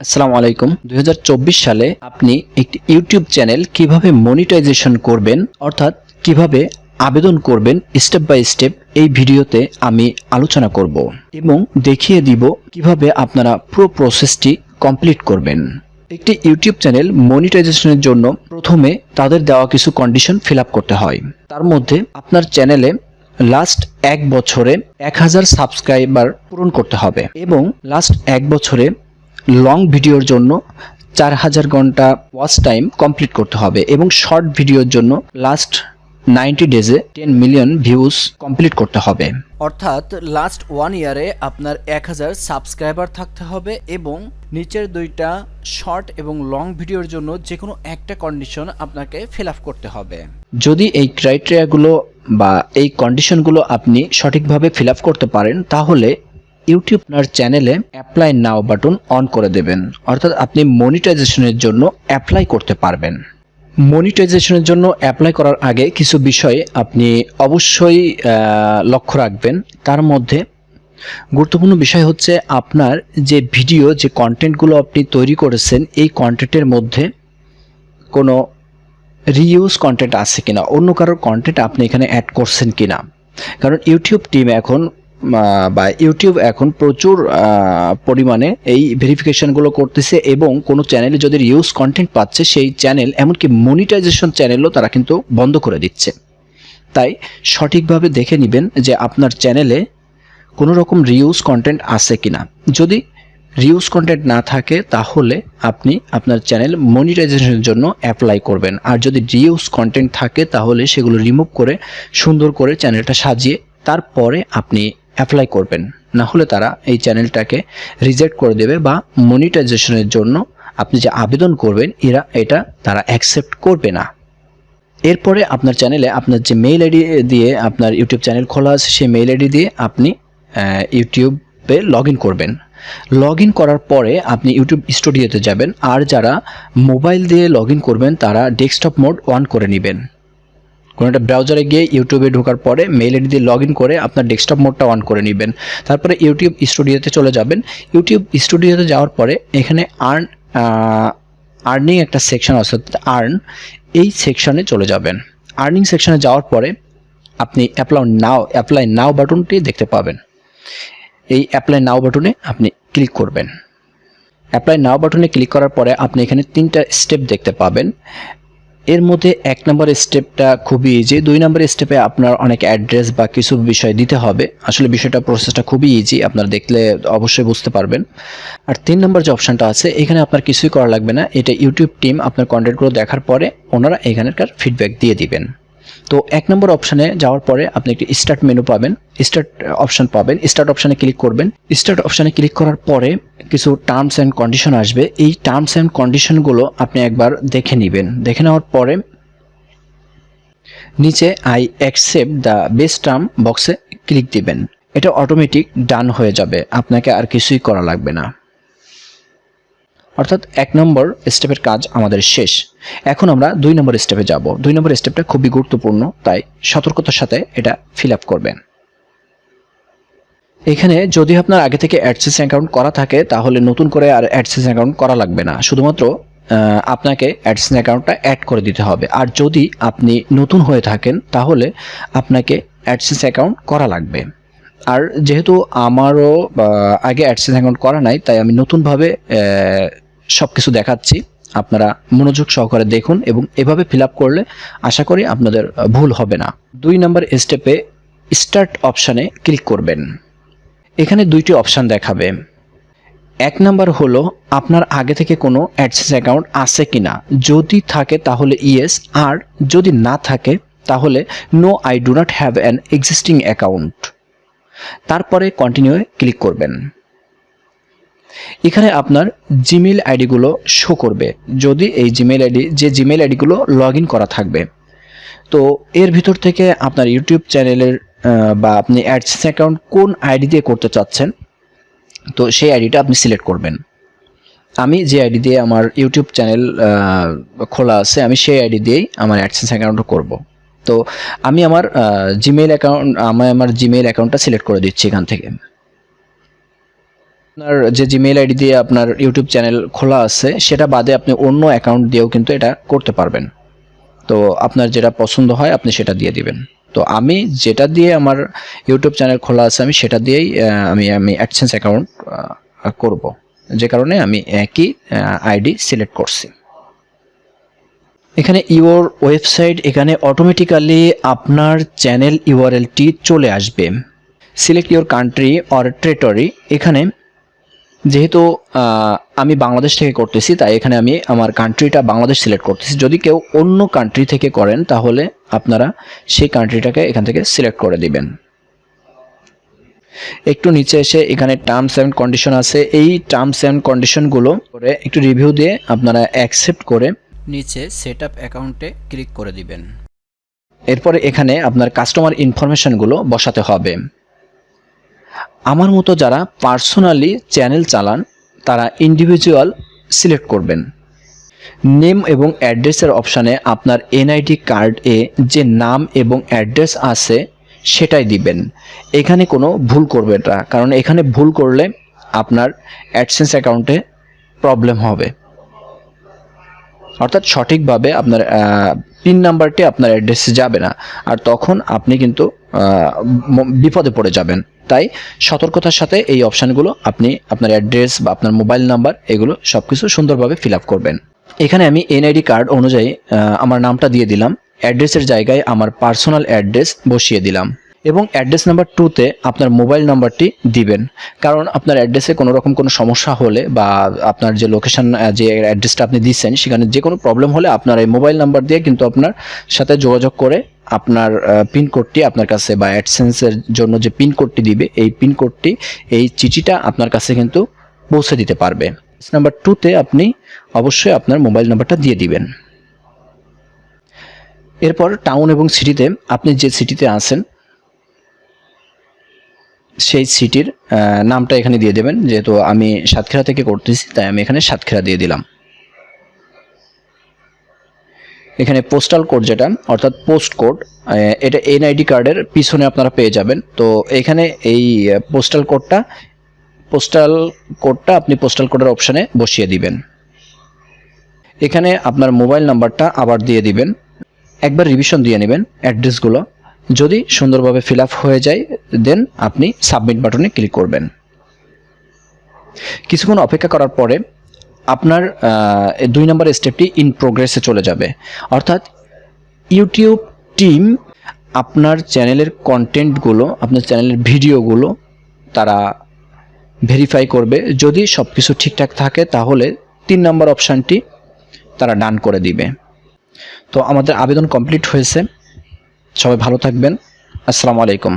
আসসালামু আলাইকুম। 2024 সালে আপনি একটি ইউটিউব চ্যানেল কিভাবে মনিটাইজেশন করবেন অর্থাৎ কিভাবে আবেদন করবেন স্টেপ বাই স্টেপ এই ভিডিওতে আমি আলোচনা করব এবং দেখিয়ে দিব কিভাবে আপনারা পুরো প্রসেসটি কমপ্লিট করবেন। একটি ইউটিউব চ্যানেল মনিটাইজেশনের জন্য প্রথমে তাদের দেওয়া কিছু কন্ডিশন ফিল আপ করতে হয়। তার মধ্যে আপনার চ্যানেলে লাস্ট 1 বছরে 1000 সাবস্ক্রাইবার পূরণ করতে হবে এবং লাস্ট 1 বছরে লং ভিডিওর জন্য 4000 ঘন্টা ওয়াচ টাইম কমপ্লিট করতে হবে এবং শর্ট ভিডিওর জন্য লাস্ট 90 ডেজে 10 মিলিয়ন ভিউজ কমপ্লিট করতে হবে। অর্থাৎ লাস্ট 1 ইয়ারে আপনার 1000 সাবস্ক্রাইবার থাকতে হবে এবং নিচের দুইটা শর্ট এবং লং ভিডিওর জন্য যে কোনো একটা কন্ডিশন আপনাকে ফিল আপ করতে হবে। যদি এই ক্রাইটেরিয়াগুলো বা এই কন্ডিশনগুলো আপনি সঠিকভাবে ফিল আপ করতে পারেন তাহলে ইউটিউব আপনার চ্যানেলে অ্যাপ্লাই নাও বাটন অন করে দেবেন, অর্থাৎ আপনি মনিটাইজেশনের জন্য অ্যাপ্লাই করতে পারবেন। মনিটাইজেশনের জন্য অ্যাপ্লাই করার আগে কিছু বিষয় আপনি অবশ্যই লক্ষ্য রাখবেন। তার মধ্যে গুরুত্বপূর্ণ বিষয় হচ্ছে আপনার যে ভিডিও যে কন্টেন্টগুলো আপনি তৈরি করেছেন এই কন্টেন্টের মধ্যে কোনো রিইউজ কন্টেন্ট আছে কিনা, অন্য কারোর কন্টেন্ট আপনি এখানে অ্যাড করছেন কিনা। কারণ ইউটিউব টিম এখন ইউটিউব এখন প্রচুর পরিমাণে এই ভেরিফিকেশনগুলো করতেছে এবং কোনো চ্যানেলে যদি রিউজ কন্টেন্ট পাচ্ছে সেই চ্যানেল এমনকি মনিটাইজেশন চ্যানেলও তারা কিন্তু বন্ধ করে দিচ্ছে। তাই সঠিকভাবে দেখে নেবেন যে আপনার চ্যানেলে কোনো রকম রিউজ কন্টেন্ট আছে কিনা। যদি রিউজ কন্টেন্ট না থাকে তাহলে আপনি আপনার চ্যানেল মনিটাইজেশনের জন্য অ্যাপ্লাই করবেন, আর যদি রিউজ কন্টেন্ট থাকে তাহলে সেগুলো রিমুভ করে সুন্দর করে চ্যানেলটা সাজিয়ে তারপরে আপনি অ্যাপ্লাই করবেন, না হলে তারা এই চ্যানেলটাকে রিজেক্ট করে দেবে বা মনিটাইজেশনের জন্য আপনি যে আবেদন করবেন এটা তারা অ্যাকসেপ্ট করবে না। এরপরে আপনার চ্যানেলে আপনার যে মেইল আইডি দিয়ে আপনার ইউটিউব চ্যানেল খোলা আছে সেই মেইল আইডি দিয়ে আপনি ইউটিউবে লগ ইন করবেন। লগ ইন করার পরে আপনি ইউটিউব স্টুডিওতে যাবেন, আর যারা মোবাইল দিয়ে লগ ইন করবেন তারা ডেস্কটপ মোড অন করে নেবেন। কোনো একটা ব্রাউজারে গিয়ে ইউটিউবে ঢোকার পরে মেইল আইডি দিয়ে লগ ইন করে আপনার ডেস্কটপ মোডটা অন করে নেবেন। তারপরে ইউটিউব স্টুডিওতে চলে যাবেন। ইউটিউব স্টুডিওতে যাওয়ার পরে এখানে আর্নিং একটা সেকশন আছে, এই সেকশনে চলে যাবেন। আর্নিং সেকশনে যাওয়ার পরে আপনি অ্যাপ্লাই নাও বাটনটি দেখতে পাবেন। এই অ্যাপ্লাই নাও বাটনে আপনি ক্লিক করবেন। অ্যাপ্লাই নাও বাটনে ক্লিক করার পরে আপনি এখানে 3টা স্টেপ দেখতে পাবেন। এর মধ্যে 1 নম্বর স্টেপটা খুবই ইজি। 2 নম্বর স্টেপে আপনার অনেক অ্যাড্রেস বা কিছু বিষয় দিতে হবে। আসলে প্রসেসটা খুবই ইজি, আপনারা দেখলে অবশ্যই বুঝতে পারবেন। আর 3 নম্বর যে অপশনটা আছে এখানে আপনার কিছুই করা লাগবে না। এটা ইউটিউব টিম আপনার কন্টেন্টগুলো দেখার পরে ওনারা এখানকার ফিডব্যাক দিয়ে দিবেন। তো 1 নম্বর অপশনে যাওয়ার পরে আপনি একটি স্টার্ট মেনু পাবেন, স্টার্ট অপশনে ক্লিক করবেন। স্টার্ট অপশনে ক্লিক করার পরে কিছু টার্মস অ্যান্ড কন্ডিশন আসবে। এই টার্মস অ্যান্ড কন্ডিশনগুলো আপনি একবার দেখে নেবেন। দেখে নেওয়ার পরে নিচে I accept the best term বক্সে ক্লিক দিবেন। এটা অটোমেটিক ডান হয়ে যাবে, আপনাকে আর কিছুই করা লাগবে না। অর্থাৎ 1 নম্বর স্টেপের কাজ আমাদের শেষ। এখন আমরা 2 নম্বর স্টেপে যাব। 2 নম্বর স্টেপটা খুবই গুরুত্বপূর্ণ, তাই সতর্কতার সাথে এটা ফিল আপ করবেন। এখানে যদি আপনার আগে থেকে অ্যাডসেন্স অ্যাকাউন্ট করা থাকে তাহলে নতুন করে আর অ্যাডসেন্স অ্যাকাউন্ট করা লাগবে না, শুধুমাত্র আপনাকে অ্যাডসেন্স অ্যাকাউন্টটা অ্যাড করে দিতে হবে। আর যদি আপনি নতুন হয়ে থাকেন তাহলে আপনাকে অ্যাডসেন্স অ্যাকাউন্ট করা লাগবে। আর যেহেতু আমারও আগে অ্যাডসেন্স অ্যাকাউন্ট করা নাই তাই আমি নতুনভাবে সব কিছু দেখাচ্ছি, আপনারা মনোযোগ সহকারে দেখুন এবং এভাবে ফিল আপ করলে আশা করি আপনাদের ভুল হবে না। 2 নম্বর স্টেপে স্টার্ট অপশানে ক্লিক করবেন। এখানে 2টি অপশান দেখাবে। 1 নাম্বার হলো আপনার আগে থেকে কোনো অ্যাডসেন্স অ্যাকাউন্ট আছে কিনা, যদি থাকে তাহলে ইয়েস, আর যদি না থাকে তাহলে no I do not have an existing account. তারপরে কন্টিনিউ ক্লিক করবেন। এখানে আপনার জিমেইল আইডিগুলো শো করবে, যদি এই জিমেইল আইডিগুলো লগ ইন করা থাকবে। তো এর ভিতর থেকে আপনার ইউটিউব চ্যানেলের বা আপনি অ্যাডসেন্স অ্যাকাউন্ট কোন আইডি দিয়ে করতে চাচ্ছেন তো সেই আইডিটা আপনি সিলেক্ট করবেন। আমি যে আইডি দিয়ে আমার ইউটিউব চ্যানেল খোলা আছে আমি সেই আইডি দিয়েই আমার অ্যাডসেন্স অ্যাকাউন্টটা করব। তো আমি আমার জিমেইল অ্যাকাউন্টটা সিলেক্ট করে দিচ্ছি এখান থেকে। আপনার যে জিমেইল আইডি দিয়ে আপনার ইউটিউব চ্যানেল খোলা আছে সেটা বাদে আপনি অন্য অ্যাকাউন্ট দিয়েও কিন্তু এটা করতে পারবেন। তো আপনার যেটা পছন্দ হয় আপনি সেটা দিয়ে দিবেন। তো আমি যেটা দিয়ে আমার ইউটিউব চ্যানেল খোলা আছে আমি সেটা দিয়েই আমি অ্যাডসেন্স অ্যাকাউন্ট করব, যে কারণে আমি একই আইডি সিলেক্ট করছি। এখানে ইওর ওয়েবসাইট, এখানে অটোমেটিক্যালি আপনার চ্যানেল ইউআরএলটি চলে আসবে। Select your country or territory, এখানে যেহেতু আমি বাংলাদেশ থেকে করতেছি তাই এখানে আমি আমার কান্ট্রিটা বাংলাদেশ সিলেক্ট করতেছি। যদি কেউ অন্য কান্ট্রি থেকে করেন তাহলে আপনারা সেই কান্ট্রিটাকে এখান থেকে সিলেক্ট করে দিবেন। একটু নিচে এসে এখানে টার্মস অ্যান্ড কন্ডিশন আছে, এই টার্মস অ্যান্ড কন্ডিশনগুলো করে একটু রিভিউ দিয়ে আপনারা অ্যাকসেপ্ট করে নিচে সেট আপ অ্যাকাউন্টে ক্লিক করে দিবেন। এরপরে এখানে আপনার কাস্টমার ইনফরমেশনগুলো বসাতে হবে। আমার মতো যারা পার্সোনালি চ্যানেল চালান তারা ইন্ডিভিজুয়াল সিলেক্ট করবেন। নেম এবং অ্যাড্রেসের অপশানে আপনার এনআইডি কার্ডে যে নাম এবং অ্যাড্রেস আছে সেটাই দিবেন। এখানে কোনো ভুল করবেন না, কারণ এখানে ভুল করলে আপনার অ্যাডসেন্স অ্যাকাউন্টে প্রবলেম হবে। অর্থাৎ সঠিকভাবে আপনার পিন নাম্বারটি আপনার অ্যাড্রেসে যাবে না, আর তখন আপনি কিন্তু বিপদে পড়ে যাবেন। তাই সতর্কতার সাথে এই অপশানগুলো আপনি আপনার অ্যাড্রেস বা আপনার মোবাইল নাম্বার এগুলো সব কিছু সুন্দরভাবে ফিল আপ করবেন। এখানে আমি এনআইডি কার্ড অনুযায়ী আমার নামটা দিয়ে দিলাম, অ্যাড্রেসের জায়গায় আমার পার্সোনাল অ্যাড্রেস বসিয়ে দিলাম এবং অ্যাড্রেস নাম্বার 2তে আপনার মোবাইল নাম্বারটি দিবেন। কারণ আপনার অ্যাড্রেসে কোনো রকম কোনো সমস্যা হলে বা আপনার যে লোকেশন যে অ্যাড্রেসটা আপনি দিচ্ছেন সেখানে যে কোনো প্রবলেম হলে আপনার এই মোবাইল নাম্বার দিয়ে কিন্তু আপনার সাথে যোগাযোগ করে আপনার পিনকোডটি আপনার কাছে বা অ্যাডসেন্সের জন্য যে পিনকোডটি দিবে এই পিনকোডটি, এই চিঠিটা আপনার কাছে কিন্তু পৌঁছে দিতে পারবে। নাম্বার 2তে আপনি অবশ্যই আপনার মোবাইল নাম্বারটা দিয়ে দিবেন। এরপর টাউন এবং সিটিতে আপনি যে সিটিতে আছেন সেই সিটির নামটা এখানে দিয়ে দেবেন। যেহেতু আমি সাতক্ষীরা থেকে করতেছি তাই আমি এখানে সাতক্ষীরা দিয়ে দিলাম। এখানে পোস্টাল কোড যেটা অর্থাৎ পোস্ট কোড, এটা এনআইডি কার্ডের পিছনে আপনারা পেয়ে যাবেন। তো এখানে এই পোস্টাল কোডটা আপনি পোস্টাল কোডের অপশানে বসিয়ে দিবেন। এখানে আপনার মোবাইল নাম্বারটা আবার দিয়ে দিবেন, একবার রিভিশন দিয়ে নেবেন অ্যাড্রেসগুলো। যদি সুন্দরভাবে ফিল আপ হয়ে যায় দেন আপনি সাবমিট বাটনে ক্লিক করবেন। কিছুক্ষণ অপেক্ষা করার পরে আপনার 2 নম্বর স্টেপটি ইন প্রোগ্রেসে চলে যাবে। অর্থাৎ ইউটিউব টিম আপনার চ্যানেলের কন্টেন্টগুলো, আপনার চ্যানেলের ভিডিওগুলো তারা ভেরিফাই করবে। যদি সব কিছু ঠিকঠাক থাকে তাহলে 3 নম্বর অপশানটি তারা ডান করে দিবে। তো আমাদের আবেদন কমপ্লিট হয়েছে। সবাই ভালো থাকবেন। আসসালামু আলাইকুম।